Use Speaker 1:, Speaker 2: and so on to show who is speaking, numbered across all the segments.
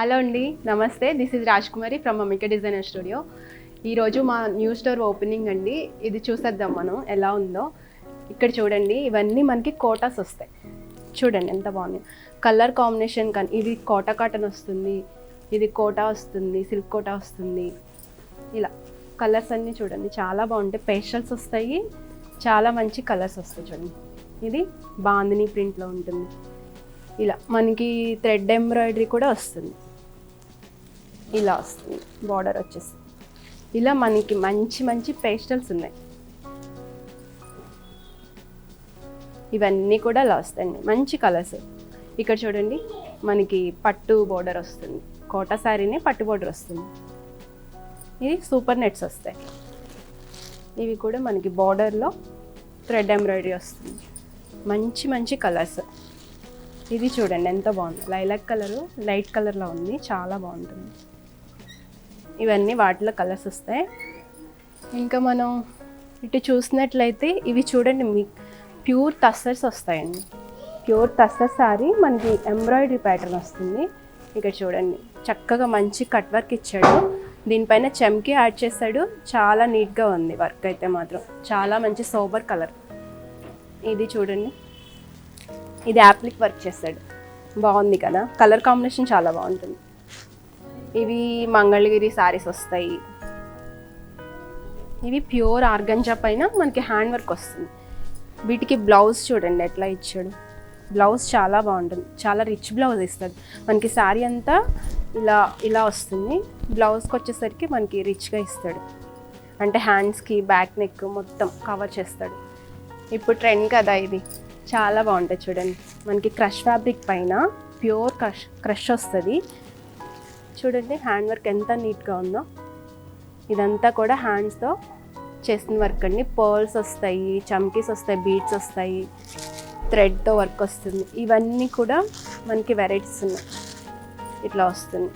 Speaker 1: Hello అండి, నమస్తే. This is Rajkumari from Mamika designer studio. ఈరోజు మా న్యూ స్టోర్ ఓపెనింగ్ అండి. ఇది చూసేద్దాం మనం ఎలా ఉందో. ఇక్కడ చూడండి, ఇవన్నీ మనకి కోటాస్ వస్తాయి. చూడండి ఎంత బాగుంది కలర్ కాంబినేషన్. కానీ ఇది కోటా కాటన్ వస్తుంది, ఇది కోటా వస్తుంది, సిల్క్ కోటా వస్తుంది. ఇలా కలర్స్ అన్నీ చూడండి చాలా బాగుంటాయి. పేస్టల్స్ వస్తాయి, చాలా మంచి కలర్స్ వస్తాయి. చూడండి, ఇది బాందిని ప్రింట్లో ఉంటుంది. ఇలా మనకి థ్రెడ్ ఎంబ్రాయిడరీ కూడా వస్తుంది. ఇలా వస్తుంది బార్డర్ వచ్చేసి. ఇలా మనకి మంచి మంచి పేస్టల్స్ ఉన్నాయి. ఇవన్నీ కూడా ఇలా వస్తాయండి, మంచి కలర్స్. ఇక్కడ చూడండి, మనకి పట్టు బోర్డర్ వస్తుంది. కోటా శారీని పట్టు బోర్డర్ వస్తుంది. ఇది సూపర్ నెట్స్ వస్తాయి. ఇవి కూడా మనకి బార్డర్లో థ్రెడ్ ఎంబ్రాయిడరీ వస్తుంది. మంచి మంచి కలర్స్. ఇది చూడండి ఎంత బాగుంది. లైలాక్ కలరు లైట్ కలర్లో ఉంది, చాలా బాగుంటుంది. ఇవన్నీ వాటిలో కలర్స్ వస్తాయి. ఇంకా మనం ఇటు చూసినట్లయితే ఇవి చూడండి, మీ ప్యూర్ టస్సర్స్ వస్తాయండి. ప్యూర్ టస్సర్ శారీ మనకి ఎంబ్రాయిడరీ ప్యాటర్న్ వస్తుంది. ఇక్కడ చూడండి, చక్కగా మంచి కట్ వర్క్ ఇచ్చాడు. దీనిపైన చెమ్కి యాడ్ చేశాడు. చాలా నీట్గా ఉంది వర్క్ అయితే మాత్రం. చాలా మంచి సోబర్ కలర్. ఇది చూడండి, ఇది యాప్లిక్ వర్క్ చేశాడు. బాగుంది కదా, కలర్ కాంబినేషన్ చాలా బాగుంటుంది. ఇవి మంగళగిరి శారీస్ వస్తాయి. ఇవి ప్యూర్ ఆర్గంజా పైన మనకి హ్యాండ్ వర్క్ వస్తుంది. వీటికి బ్లౌజ్ చూడండి ఎట్లా ఇచ్చాడు. బ్లౌజ్ చాలా బాగుంటుంది, చాలా రిచ్ బ్లౌజ్ ఇస్తాడు మనకి. శారీ అంతా ఇలా ఇలా వస్తుంది. బ్లౌజ్కి వచ్చేసరికి మనకి రిచ్గా ఇస్తాడు. అంటే హ్యాండ్స్కి బ్యాక్ నెక్ మొత్తం కవర్ చేస్తాడు. ఇప్పుడు ట్రెండ్ కదా ఇది, చాలా బాగుంటుంది. చూడండి, మనకి క్రష్ ఫ్యాబ్రిక్ పైన ప్యూర్ క్రష్ వస్తుంది. చూడండి హ్యాండ్ వర్క్ ఎంత నీట్గా ఉందో. ఇదంతా కూడా హ్యాండ్స్తో చేసిన వర్క్ అండి. పర్ల్స్ వస్తాయి, చమ్కీస్ వస్తాయి, బీడ్స్ వస్తాయి, థ్రెడ్తో వర్క్ వస్తుంది. ఇవన్నీ కూడా మనకి వెరైటీస్ ఉన్నాయి. ఇట్లా వస్తుంది.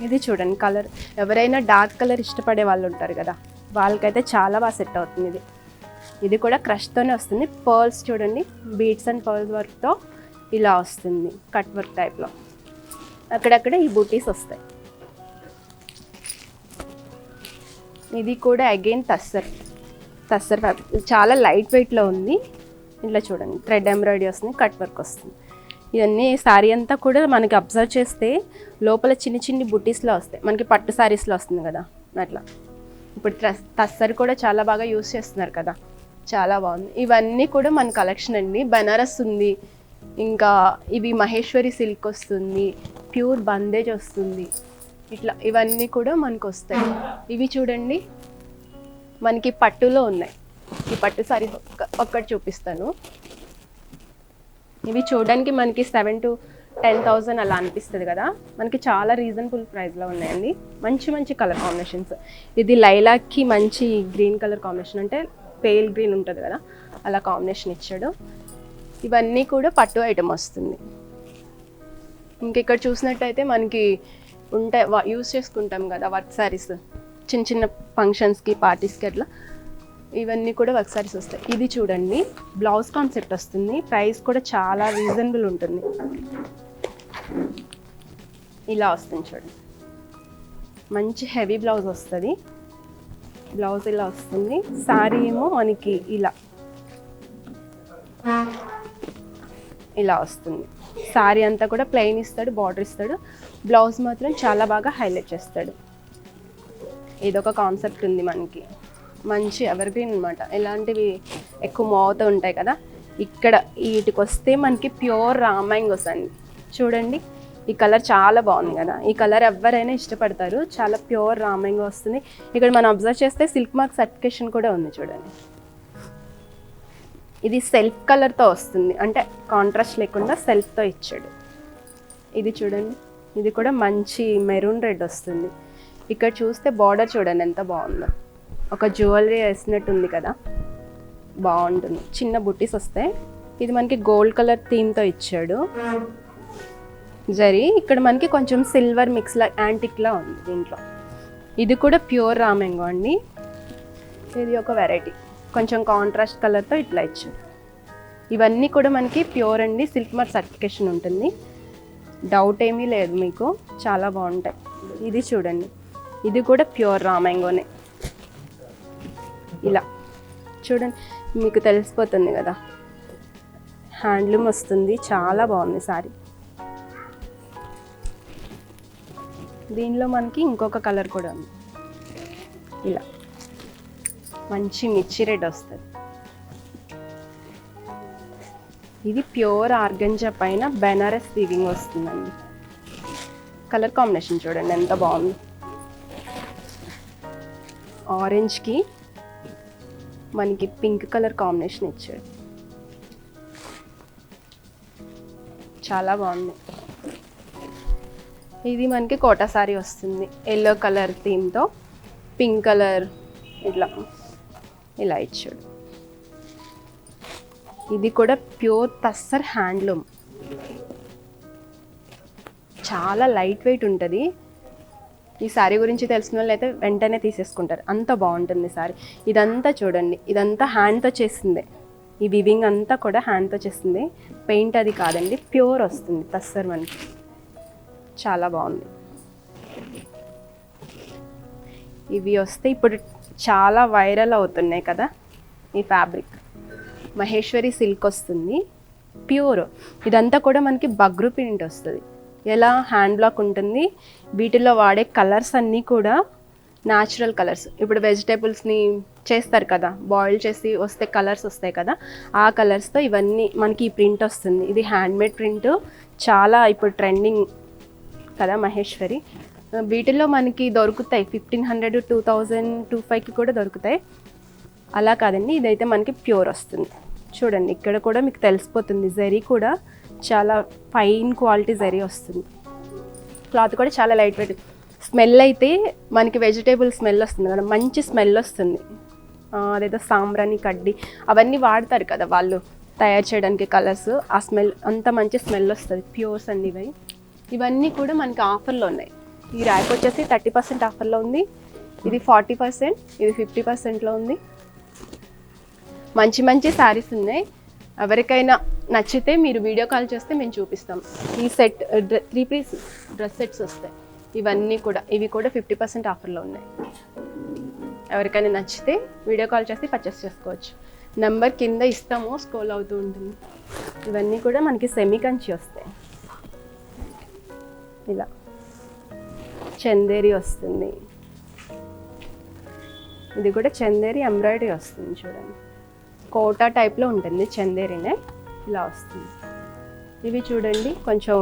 Speaker 1: ఇది చూడండి కలర్. ఎవరైనా డార్క్ కలర్ ఇష్టపడే వాళ్ళు ఉంటారు కదా, వాళ్ళకైతే చాలా బాగా సెట్ అవుతుంది ఇది. ఇది కూడా క్రష్తోనే వస్తుంది. పర్ల్స్ చూడండి, బీడ్స్ అండ్ పర్ల్స్ వర్క్తో ఇలా వస్తుంది, కట్ వర్క్ టైప్లో. అక్కడక్కడ ఈ బూటీస్ వస్తాయి. ఇది కూడా అగైన్ టస్సర్ ఫ్యాబ్రిక్. చాలా లైట్ వెయిట్లో ఉంది. ఇట్లా చూడండి, థ్రెడ్ ఎంబ్రాయిడరీ వస్తుంది, కట్ వర్క్ వస్తుంది. ఇవన్నీ శారీ అంతా కూడా మనకి అబ్జర్వ్ చేస్తే లోపల చిన్ని చిన్ని బుటీస్లో వస్తాయి. మనకి పట్టు శారీస్లో వస్తుంది కదా అట్లా. ఇప్పుడు టస్సర్ కూడా చాలా బాగా యూస్ చేస్తున్నారు కదా, చాలా బాగుంది. ఇవన్నీ కూడా మన కలెక్షన్ అండి. బనారస్ ఉంది, ఇంకా ఇవి మహేశ్వరి సిల్క్ వస్తుంది, ప్యూర్ బందేజ్ వస్తుంది. ఇట్లా ఇవన్నీ కూడా మనకు వస్తాయి. ఇవి చూడండి, మనకి పట్టులో ఉన్నాయి. ఈ పట్టు సారీ ఒక్కటి చూపిస్తాను. ఇవి చూడడానికి మనకి 7,000 to 10,000 అలా అనిపిస్తుంది కదా, మనకి చాలా రీజనబుల్ ప్రైస్లో ఉన్నాయండి. మంచి మంచి కలర్ కాంబినేషన్స్. ఇది లైలాక్కి మంచి గ్రీన్ కలర్ కాంబినేషన్, అంటే పేల్ గ్రీన్ ఉంటుంది కదా, అలా కాంబినేషన్ ఇచ్చాడు. ఇవన్నీ కూడా పట్టు ఐటమ్ వస్తుంది. ఇంకెక్కడ చూసినట్టయితే మనకి ఉంటాయి, యూస్ చేసుకుంటాం కదా వర్క్ శారీస్, చిన్న చిన్న ఫంక్షన్స్కి పార్టీస్కి అట్లా. ఇవన్నీ కూడా వర్క్ శారీస్ వస్తాయి. ఇది చూడండి, బ్లౌజ్ కాన్సెప్ట్ వస్తుంది. ప్రైస్ కూడా చాలా రీజనబుల్ ఉంటుంది. ఇలా వస్తుంది చూడండి, మంచి హెవీ బ్లౌజ్ వస్తుంది. బ్లౌజ్ ఇలా వస్తుంది. శారీ ఏమో మనకి ఇలా వస్తుంది. శారీ అంతా కూడా ప్లెయిన్ ఇస్తాడు, బార్డర్ ఇస్తాడు. బ్లౌజ్ మాత్రం చాలా బాగా హైలైట్ చేస్తాడు. ఇదొక కాన్సెప్ట్ ఉంది మనకి, మంచి ఎవర్ గ్రీన్ అనమాట. ఇలాంటివి ఎక్కువ మోగుతూ ఉంటాయి కదా. ఇక్కడ వీటికి వస్తే మనకి ప్యూర్ రామాంగోస్ అండి. చూడండి, ఈ కలర్ చాలా బాగుంది కదా. ఈ కలర్ ఎవరైనా ఇష్టపడతారు. చాలా ప్యూర్ రామాంగో వస్తుంది. ఇక్కడ మనం అబ్జర్వ్ చేస్తే సిల్క్ మార్క్ సర్టిఫికేషన్ కూడా ఉంది చూడండి. ఇది సెల్ఫ్ కలర్తో వస్తుంది, అంటే కాంట్రాస్ట్ లేకుండా సెల్ఫ్తో ఇచ్చాడు. ఇది చూడండి, ఇది కూడా మంచి మెరూన్ రెడ్ వస్తుంది. ఇక్కడ చూస్తే బార్డర్ చూడండి ఎంత బాగుందో. ఒక జ్యువెలరీ వేసినట్టు ఉంది కదా, బాగుంటుంది. చిన్న బుట్టీస్ వస్తాయి. ఇది మనకి గోల్డ్ కలర్ థీమ్తో ఇచ్చాడు జరీ. ఇక్కడ మనకి కొంచెం సిల్వర్ మిక్స్లా యాంటిక్లా ఉంది దీంట్లో. ఇది కూడా ప్యూర్ రామాంగో అండి. ఇది ఒక వెరైటీ, కొంచెం కాంట్రాస్ట్ కలర్తో ఇట్లా ఇచ్చాడు. ఇవన్నీ కూడా మనకి ప్యూర్ అండి. సిల్క్ మార్క్ సర్టిఫికేషన్ ఉంటుంది. డౌట్ ఏమీ లేదు మీకు, చాలా బాగుంటాయి. ఇది చూడండి, ఇది కూడా ప్యూర్ రా మ్యాంగోనే. ఇలా చూడండి, మీకు తెలిసిపోతుంది కదా, హ్యాండ్లూమ్ వస్తుంది, చాలా బాగుంది సారీ. దీనిలో మనకి ఇంకొక కలర్ కూడా ఉంది, ఇలా మంచి మిర్చి రెడ్ వస్తుంది. ఇది ప్యూర్ ఆర్గంజా పైన బెనారస్ వీవింగ్ వస్తుందండి. కలర్ కాంబినేషన్ చూడండి ఎంత బాగుంది. ఆరెంజ్కి మనకి పింక్ కలర్ కాంబినేషన్ ఇచ్చాడు, చాలా బాగుంది. ఇది మనకి కోటా సారీ వస్తుంది, ఎల్లో కలర్ థీమ్తో పింక్ కలర్ ఇలా ఇచ్చాడు. ఇది కూడా ప్యూర్ తస్సర్ హ్యాండ్లూమ్, చాలా లైట్ వెయిట్ ఉంటుంది. ఈ శారీ గురించి తెలిసిన వాళ్ళు అయితే వెంటనే తీసేసుకుంటారు, అంత బాగుంటుంది శారీ. ఇదంతా చూడండి, ఇదంతా హ్యాండ్తో చేసిందే, ఈ వివింగ్ అంతా కూడా హ్యాండ్తో చేసింది, పెయింట్ అది కాదండి, ప్యూర్ వస్తుంది తస్సర్ మనకి, చాలా బాగుంది. ఇవి వస్తే ఇప్పుడు చాలా వైరల్ అవుతున్నాయి కదా ఈ ఫ్యాబ్రిక్, మహేశ్వరి సిల్క్ వస్తుంది ప్యూర్. ఇదంతా కూడా మనకి బగ్రు ప్రింట్ వస్తుంది, ఎలా హ్యాండ్ బ్లాక్ ఉంటుంది. వీటిల్లో వాడే కలర్స్ అన్నీ కూడా న్యాచురల్ కలర్స్. ఇప్పుడు వెజిటేబుల్స్ని చేస్తారు కదా, బాయిల్ చేసి వస్తే కలర్స్ వస్తాయి కదా, ఆ కలర్స్తో ఇవన్నీ మనకి ఈ ప్రింట్ వస్తుంది. ఇది హ్యాండ్మేడ్ ప్రింట్, చాలా ఇప్పుడు ట్రెండింగ్ కదా మహేశ్వరి. వీటిల్లో మనకి దొరుకుతాయి 1500, 2000, 2500కి కూడా దొరుకుతాయి. అలా కాదండి, ఇదైతే మనకి ప్యూర్ వస్తుంది. చూడండి ఇక్కడ కూడా మీకు తెలిసిపోతుంది, జరీ కూడా చాలా ఫైన్ క్వాలిటీ జరీ వస్తుంది. క్లాత్ కూడా చాలా లైట్ వెయిట్. స్మెల్ అయితే మనకి వెజిటేబుల్ స్మెల్ వస్తుంది కదా, మంచి స్మెల్ వస్తుంది. అదేదో సాంబ్రాణి కడ్డీ అవన్నీ వాడతారు కదా వాళ్ళు తయారు చేయడానికి కలర్స్, ఆ స్మెల్ అంత మంచి స్మెల్ వస్తుంది. ప్యూర్స్ అన్ని ఇవన్నీ కూడా మనకి ఆఫర్లో ఉన్నాయి. ఈ ర్యాక్ వచ్చేసి 30% ఆఫర్లో ఉంది, ఇది 40%, ఇది 50%లో ఉంది. మంచి మంచి శారీస్ ఉన్నాయి. ఎవరికైనా నచ్చితే మీరు వీడియో కాల్ చేస్తే మేము చూపిస్తాం. ఈ సెట్ 3 పీస్ డ్రెస్ సెట్స్ వస్తాయి, ఇవన్నీ కూడా, ఇవి కూడా 50% ఆఫర్లో ఉన్నాయి. ఎవరికైనా నచ్చితే వీడియో కాల్ చేసి పర్చేస్ చేసుకోవచ్చు. నెంబర్ కింద ఇస్తాము, స్క్రోల్ అవుతూ ఉంటుంది. ఇవన్నీ కూడా మనకి సెమీ కంచి వస్తాయి. ఇలా చందేరి వస్తుంది, ఇది కూడా చందేరి ఎంబ్రాయిడరీ వస్తుంది. చూడండి కోటా టైప్లో ఉంటుంది, చందేరినే ఇలా వస్తుంది. ఇవి చూడండి కొంచెం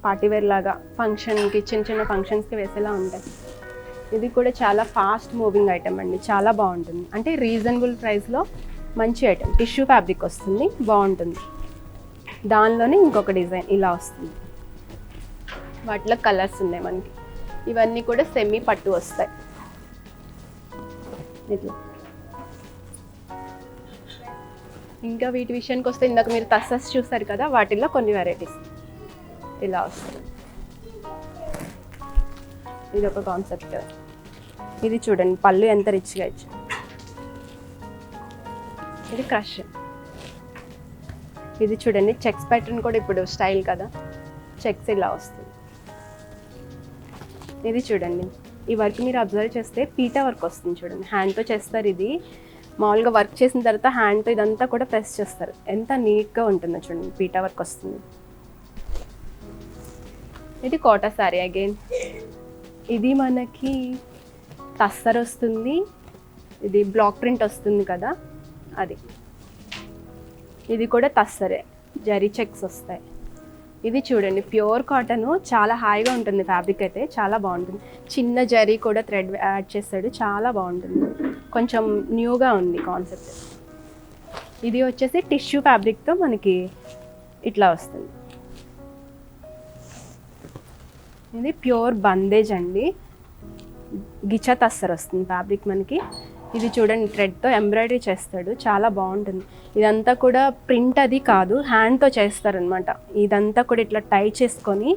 Speaker 1: పార్టీవేర్ లాగా ఫంక్షన్కి, చిన్న చిన్న ఫంక్షన్స్కి వేసేలా ఉంటాయి. ఇది కూడా చాలా ఫాస్ట్ మూవింగ్ ఐటమ్ అండి, చాలా బాగుంటుంది. అంటే రీజనబుల్ ప్రైస్లో మంచి ఐటమ్, టిష్యూ ఫ్యాబ్రిక్ వస్తుంది, బాగుంటుంది. దానిలోనే ఇంకొక డిజైన్ ఇలా వస్తుంది, వాటిలో కలర్స్ ఉన్నాయి మనకి. ఇవన్నీ కూడా సెమీ పట్టు వస్తాయి. ఇట్లా ఇంకా వీటి విషయానికి వస్తే, ఇందాక మీరు తస్సస్ చూస్తారు కదా, వాటిల్లో కొన్ని వెరైటీస్ ఇలా వస్తుంది. ఇది ఒక కాన్సెప్ట్. ఇది చూడండి పళ్ళు ఎంత రిచ్గా ఇచ్చి, ఇది క్రష్. ఇది చూడండి చెక్స్ ప్యాటర్న్ కూడా ఇప్పుడు స్టైల్ కదా, చెక్స్ ఇలా వస్తుంది. ఇది చూడండి, ఈ వర్క్ మీరు అబ్జర్వ్ చేస్తే పీటా వర్క్ వస్తుంది చూడండి, హ్యాండ్తో చేస్తారు. ఇది మామూలుగా వర్క్ చేసిన తర్వాత హ్యాండ్తో ఇదంతా కూడా ప్రెస్ చేస్తారు, ఎంత నీట్గా ఉంటుందో చూడండి, పీటా వర్క్ వస్తుంది. ఇది కోటా సారీ అగైన్, ఇది మనకి తస్సర్ వస్తుంది, ఇది బ్లాక్ ప్రింట్ వస్తుంది కదా అది. ఇది కూడా తస్సరే, జరీ చెక్స్ వస్తాయి. ఇది చూడండి ప్యూర్ కాటన్, చాలా హాయిగా ఉంటుంది ఫ్యాబ్రిక్ అయితే, చాలా బాగుంటుంది. చిన్న జరీ కూడా థ్రెడ్ యాడ్ చేస్తాడు, చాలా బాగుంటుంది. కొంచెం న్యూగా ఉంది కాన్సెప్ట్. ఇది వచ్చేసి టిష్యూ ఫ్యాబ్రిక్తో మనకి ఇట్లా వస్తుంది. ఇది ప్యూర్ బందేజ్ అండి, గిచా తస్సర్ వస్తుంది ఫ్యాబ్రిక్ మనకి. ఇది చూడండి థ్రెడ్తో ఎంబ్రాయిడరీ చేస్తాడు, చాలా బాగుంటుంది. ఇదంతా కూడా ప్రింట్ అది కాదు, హ్యాండ్తో చేస్తారనమాట. ఇదంతా కూడా ఇట్లా టై చేసుకొని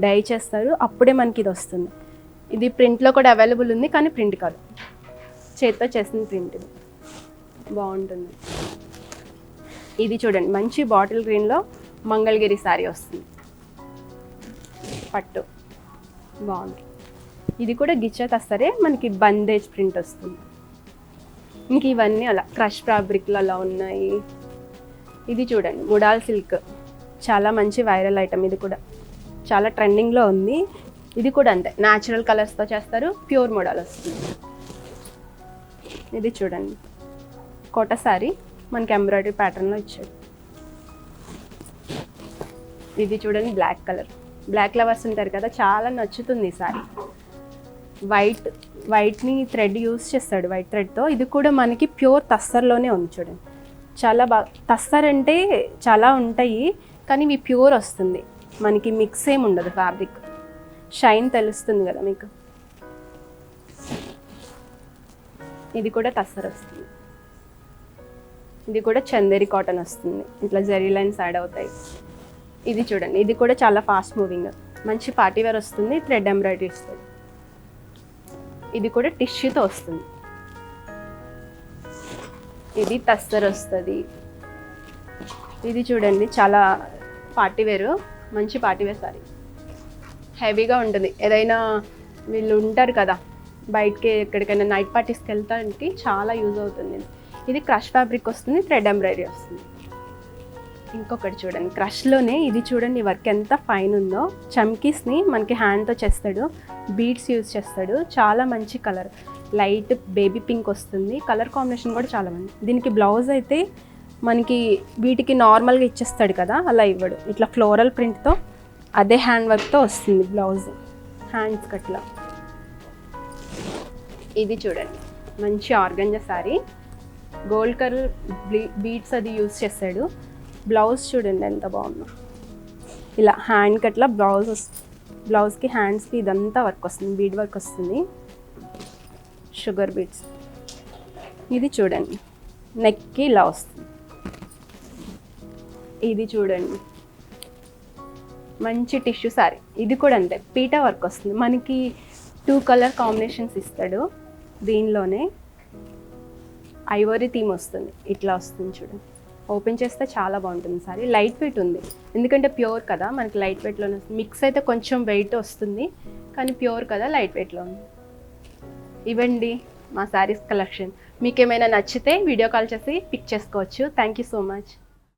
Speaker 1: డై చేస్తారు, అప్పుడే మనకి ఇది వస్తుంది. ఇది ప్రింట్లో కూడా అవైలబుల్ ఉంది, కానీ ప్రింట్ కాదు, చేత్తో చేసిన ప్రింట్. ఇది బాగుంటుంది. ఇది చూడండి మంచి బాటిల్ గ్రీన్లో మంగళగిరి శారీ వస్తుంది. పట్టు బాగుంది. ఇది కూడా గిచ్చ తస్తరే, మనకి బందేజ్ ప్రింట్ వస్తుంది. ఇంక ఇవన్నీ అలా క్రష్ ఫ్యాబ్రిక్లు అలా ఉన్నాయి. ఇది చూడండి ముడాల్ సిల్క్, చాలా మంచి వైరల్ ఐటమ్. ఇది కూడా చాలా ట్రెండింగ్లో ఉంది. ఇది కూడా అంతే, న్యాచురల్ కలర్స్తో చేస్తారు, ప్యూర్ మోడల్ వస్తుంది. ఇది చూడండి కోట సారీ, మనకి ఎంబ్రాయిడరీ ప్యాటర్న్లో ఇచ్చాడు. ఇది చూడండి బ్లాక్ కలర్, బ్లాక్ లవర్స్ ఉంటారు కదా, చాలా నచ్చుతుంది ఈ సారీ. వైట్ని థ్రెడ్ యూస్ చేస్తాడు, వైట్ థ్రెడ్తో. ఇది కూడా మనకి ప్యూర్ తస్తర్లోనే ఉంది చూడండి. చాలా బాగా, తస్తర్ అంటే చాలా ఉంటాయి కానీ ఇవి ప్యూర్ వస్తుంది, మనకి మిక్స్ ఏమి ఉండదు. ఫ్యాబ్రిక్ షైన్ తెలుస్తుంది కదా మీకు. ఇది కూడా తస్తర్ వస్తుంది. ఇది కూడా చందేరి కాటన్ వస్తుంది, ఇట్లా జరీ లైన్స్ యాడ్ అవుతాయి. ఇది చూడండి, ఇది కూడా చాలా ఫాస్ట్ మూవింగ్, మంచి పార్టీవేర్ వస్తుంది, థ్రెడ్ ఎంబ్రాయిడరీ వస్తుంది. ఇది కూడా టిష్యూతో వస్తుంది. ఇది తస్తర్ వస్తుంది. ఇది చూడండి చాలా పార్టీవేరు, మంచి పార్టీవేర్ సారీ, హెవీగా ఉంటుంది. ఏదైనా వీళ్ళు ఉంటారు కదా బయటకి ఎక్కడికైనా నైట్ పార్టీస్కి వెళ్తానికి చాలా యూజ్ అవుతుంది. ఇది క్రష్ ఫ్యాబ్రిక్ వస్తుంది, థ్రెడ్ ఎంబ్రాయిడరీ వస్తుంది. ఇంకొకటి చూడండి క్రష్లోనే, ఇది చూడండి వర్క్ ఎంత ఫైన్ ఉందో. చమ్కీస్ని మనకి హ్యాండ్తో చేస్తాడు, బీడ్స్ యూజ్ చేస్తాడు. చాలా మంచి కలర్, లైట్ బేబీ పింక్ వస్తుంది. కలర్ కాంబినేషన్ కూడా చాలా మంది. దీనికి బ్లౌజ్ అయితే మనకి వీటికి నార్మల్గా ఇచ్చేస్తాడు కదా, అలా ఇవ్వడు. ఇట్లా ఫ్లోరల్ ప్రింట్తో అదే హ్యాండ్ వర్క్తో వస్తుంది బ్లౌజ్, హ్యాండ్స్ కట్లా. ఇది చూడండి మంచి organza sorry, gold colour beads అది యూజ్ చేస్తాడు. బ్లౌజ్ చూడండి ఎంత బాగుందో, ఇలా హ్యాండ్ కట్లా బ్లౌజ్కి హ్యాండ్స్కి ఇదంతా వర్క్ వస్తుంది, బీడ్ వర్క్ వస్తుంది, షుగర్ బీడ్స్. ఇది చూడండి నెక్కి ఇలా వస్తుంది. ఇది చూడండి మంచి టిష్యూ సారీ, ఇది కూడా అంతే పీటా వర్క్ వస్తుంది. మనకి 2 కలర్ కాంబినేషన్స్ ఇస్తాడు. దీనిలోనే ఐవరీ థీమ్ వస్తుంది, ఇట్లా వస్తుంది చూడండి. ఓపెన్ చేస్తే చాలా బాగుంటుంది సారీ. లైట్ వెయిట్ ఉంది, ఎందుకంటే ప్యూర్ కదా, మనకి లైట్ వెయిట్లోనే వస్తుంది. మిక్స్ అయితే కొంచెం వెయిట్ వస్తుంది, కానీ ప్యూర్ కదా లైట్ వెయిట్లో ఉంది. ఇవ్వండి మా శారీస్ కలెక్షన్. మీకు ఏమైనా నచ్చితే వీడియో కాల్ చేసి పిక్ చేసుకోవచ్చు. Thank you so much.